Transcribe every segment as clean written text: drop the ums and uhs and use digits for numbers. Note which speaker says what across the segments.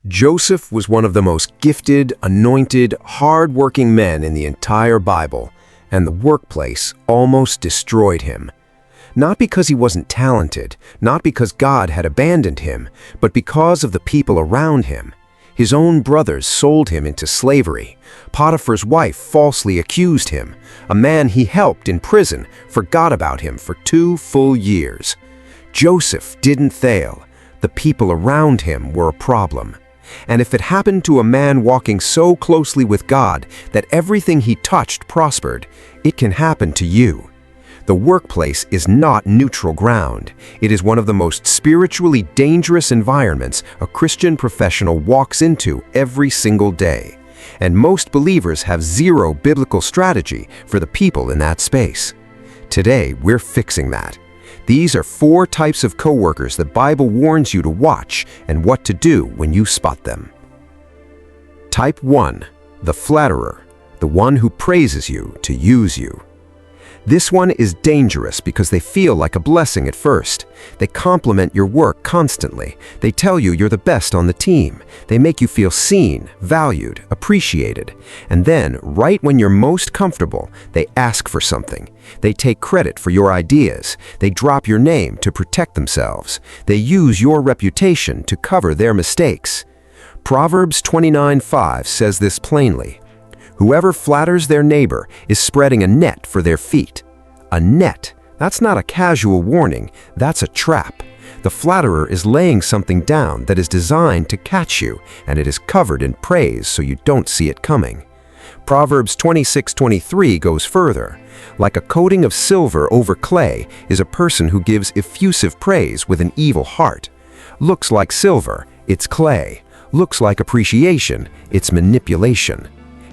Speaker 1: Joseph was one of the most gifted, anointed, hard-working men in the entire Bible, and the workplace almost destroyed him. Not because he wasn't talented, not because God had abandoned him, but because of the people around him. His own brothers sold him into slavery. Potiphar's wife falsely accused him. A man he helped in prison forgot about him for 2 full years. Joseph didn't fail. The people around him were a problem. And if it happened to a man walking so closely with God that everything he touched prospered, it can happen to you. The workplace is not neutral ground. It is one of the most spiritually dangerous environments a Christian professional walks into every single day. And most believers have zero biblical strategy for the people in that space. Today, we're fixing that. These are 4 types of coworkers the Bible warns you to watch and what to do when you spot them. Type 1. The Flatterer, the one who praises you to use you. This one is dangerous because they feel like a blessing at first. They compliment your work constantly. They tell you you're the best on the team. They make you feel seen, valued, appreciated. And then, right when you're most comfortable, they ask for something. They take credit for your ideas. They drop your name to protect themselves. They use your reputation to cover their mistakes. Proverbs 29:5 says this plainly. Whoever flatters their neighbor is spreading a net for their feet. A net. That's not a casual warning, that's a trap. The flatterer is laying something down that is designed to catch you, and it is covered in praise so you don't see it coming. Proverbs 26:23 goes further. Like a coating of silver over clay is a person who gives effusive praise with an evil heart. Looks like silver, it's clay. Looks like appreciation, it's manipulation.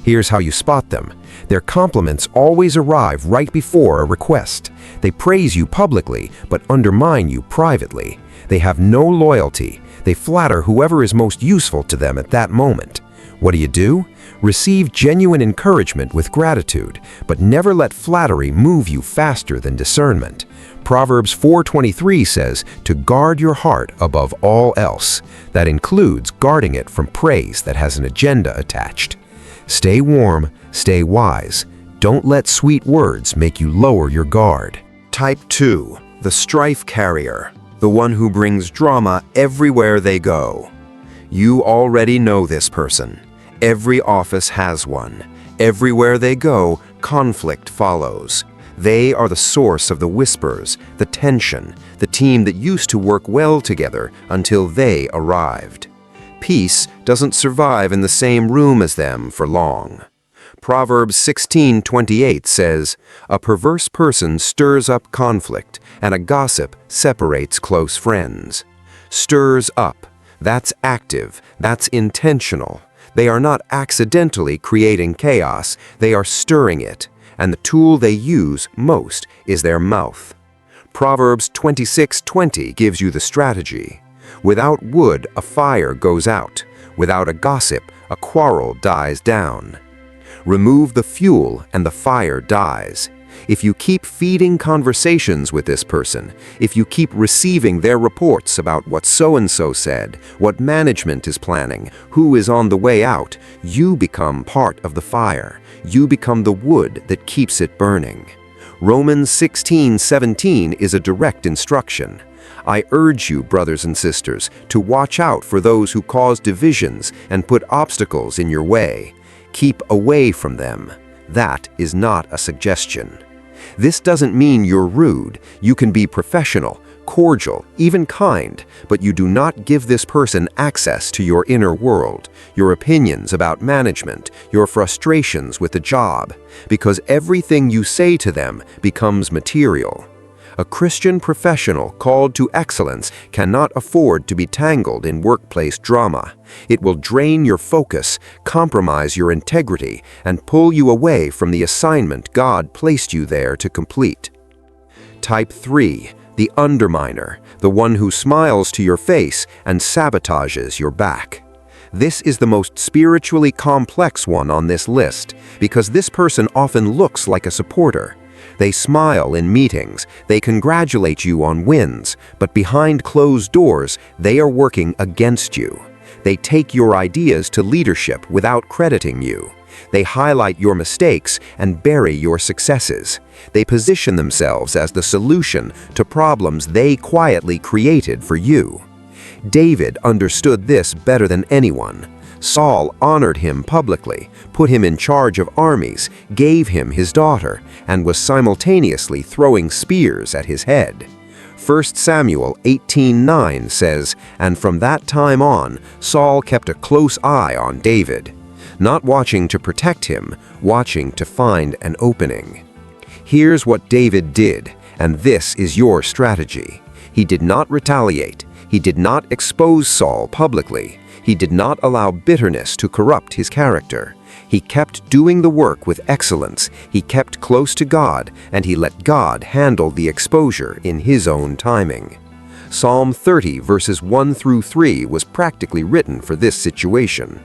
Speaker 1: Here's how you spot them. Their compliments always arrive right before a request. They praise you publicly, but undermine you privately. They have no loyalty. They flatter whoever is most useful to them at that moment. What do? Receive genuine encouragement with gratitude, but never let flattery move you faster than discernment. Proverbs 4:23 says to guard your heart above all else. That includes guarding it from praise that has an agenda attached. Stay warm, stay wise. Don't let sweet words make you lower your guard. Type 2. The Strife-Carrier, the one who brings drama everywhere they go. You already know this person. Every office has one. Everywhere they go, conflict follows. They are the source of the whispers, the tension, the team that used to work well together until they arrived. Peace doesn't survive in the same room as them for long. Proverbs 16:28 says, a perverse person stirs up conflict, and a gossip separates close friends. Stirs up. That's active. That's intentional. They are not accidentally creating chaos. They are stirring it, and the tool they use most is their mouth. Proverbs 26:20 gives you the strategy. Without wood, a fire goes out. Without a gossip, a quarrel dies down. Remove the fuel and the fire dies. If you keep feeding conversations with this person, if you keep receiving their reports about what so-and-so said, what management is planning, who is on the way out, you become part of the fire. You become the wood that keeps it burning. Romans 16:17 is a direct instruction. I urge you, brothers and sisters, to watch out for those who cause divisions and put obstacles in your way. Keep away from them. That is not a suggestion. This doesn't mean you're rude. You can be professional, cordial, even kind, but you do not give this person access to your inner world, your opinions about management, your frustrations with the job, because everything you say to them becomes material. A Christian professional called to excellence cannot afford to be tangled in workplace drama. It will drain your focus, compromise your integrity, and pull you away from the assignment God placed you there to complete. Type 3. The Underminer, the one who smiles to your face and sabotages your back. This is the most spiritually complex one on this list because this person often looks like a supporter. They smile in meetings, they congratulate you on wins, but behind closed doors, they are working against you. They take your ideas to leadership without crediting you. They highlight your mistakes and bury your successes. They position themselves as the solution to problems they quietly created for you. David understood this better than anyone. Saul honored him publicly, put him in charge of armies, gave him his daughter, and was simultaneously throwing spears at his head. 1 Samuel 18:9 says, "And from that time on, Saul kept a close eye on David," not watching to protect him, watching to find an opening. Here's what David did, and this is your strategy. He did not retaliate. He did not expose Saul publicly. He did not allow bitterness to corrupt his character. He kept doing the work with excellence. He kept close to God, and he let God handle the exposure in his own timing. Psalm 30 verses 1 through 3 was practically written for this situation.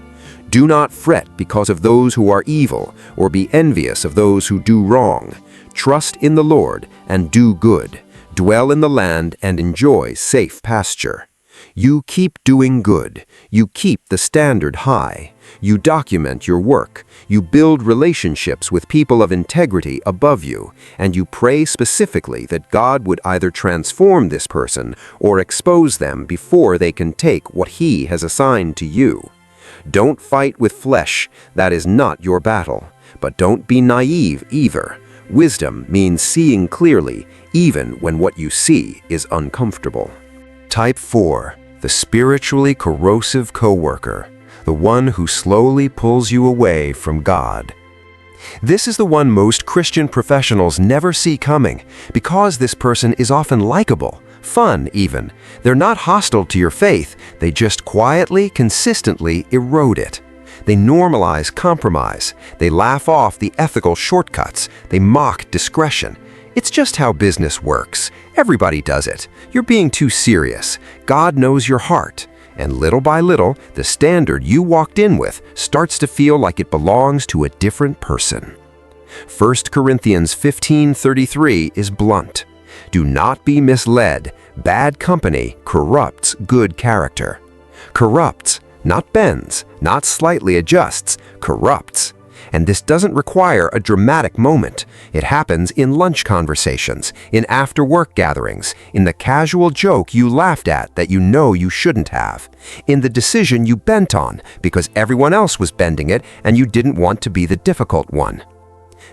Speaker 1: "Do not fret because of those who are evil, or be envious of those who do wrong. Trust in the Lord and do good. Dwell in the land and enjoy safe pasture. You keep doing good. You keep the standard high. You document your work. You build relationships with people of integrity above you, and you pray specifically that God would either transform this person or expose them before they can take what He has assigned to you. Don't fight with flesh. That is not your battle. But don't be naive either. Wisdom means seeing clearly, even when what you see is uncomfortable." Type 4. The spiritually corrosive coworker, the one who slowly pulls you away from God. This is the one most Christian professionals never see coming, because this person is often likable, fun even. They're not hostile to your faith, they just quietly, consistently erode it. They normalize compromise. They laugh off the ethical shortcuts. They mock discretion. It's just how business works. Everybody does it. You're being too serious. God knows your heart. And little by little, the standard you walked in with starts to feel like it belongs to a different person. 1 Corinthians 15:33 is blunt. "Do not be misled. Bad company corrupts good character." Corrupts, not bends, not slightly adjusts, corrupts. And this doesn't require a dramatic moment. It happens in lunch conversations, in after-work gatherings, in the casual joke you laughed at that you know you shouldn't have, in the decision you bent on because everyone else was bending it and you didn't want to be the difficult one.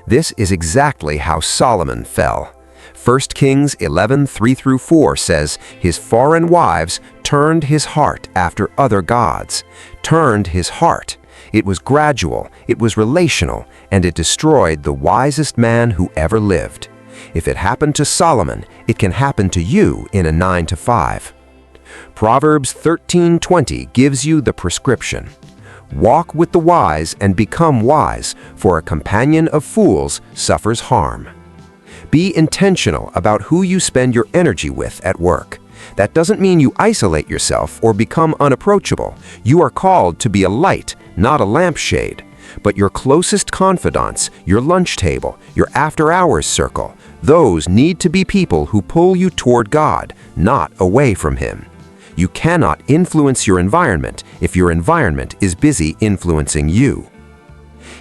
Speaker 1: This is exactly how Solomon fell. 1 Kings 11:3-4 says, "His foreign wives turned his heart after other gods." Turned his heart. It was gradual, it was relational, and it destroyed the wisest man who ever lived. If it happened to Solomon, it can happen to you in a 9 to 5. Proverbs 13:20 gives you the prescription. "Walk with the wise and become wise, for a companion of fools suffers harm." Be intentional about who you spend your energy with at work. That doesn't mean you isolate yourself or become unapproachable. You are called to be a light, not a lampshade. But your closest confidants, your lunch table, your after-hours circle, those need to be people who pull you toward God, not away from Him. You cannot influence your environment if your environment is busy influencing you.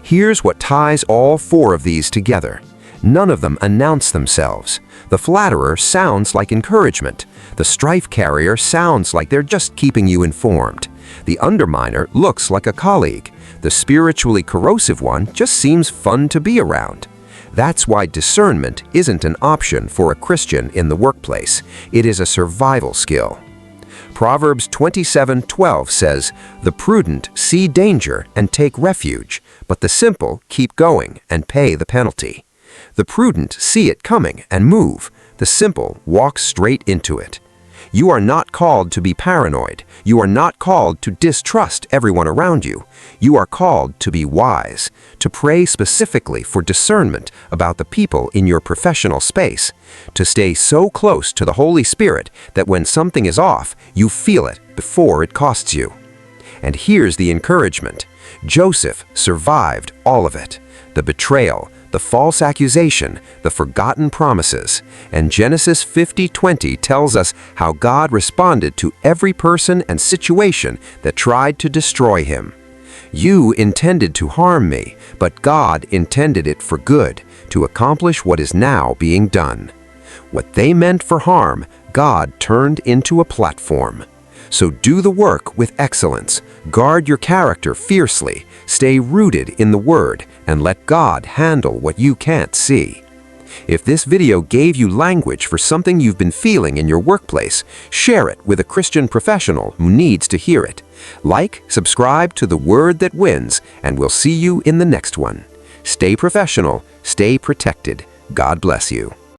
Speaker 1: Here's what ties all four of these together. None of them announce themselves. The flatterer sounds like encouragement. The Strife-Carrier sounds like they're just keeping you informed. The Underminer looks like a colleague. The spiritually corrosive one just seems fun to be around. That's why discernment isn't an option for a Christian in the workplace. It is a survival skill. Proverbs 27:12 says, "The prudent see danger and take refuge, but the simple keep going and pay the penalty." The prudent see it coming and move. The simple walk straight into it. You are not called to be paranoid. You are not called to distrust everyone around you. You are called to be wise, to pray specifically for discernment about the people in your professional space, to stay so close to the Holy Spirit that when something is off, you feel it before it costs you. And here's the encouragement. Joseph survived all of it. The betrayal, the false accusation, the forgotten promises. And Genesis 50:20 tells us how God responded to every person and situation that tried to destroy him. You intended to harm me, but God intended it for good, to accomplish what is now being done. What they meant for harm, God turned into a platform. So do the work with excellence, guard your character fiercely, stay rooted in the Word, and let God handle what you can't see. If this video gave you language for something you've been feeling in your workplace, share it with a Christian professional who needs to hear it. Like, subscribe to The Word That Wins, and we'll see you in the next one. Stay professional, stay protected. God bless you.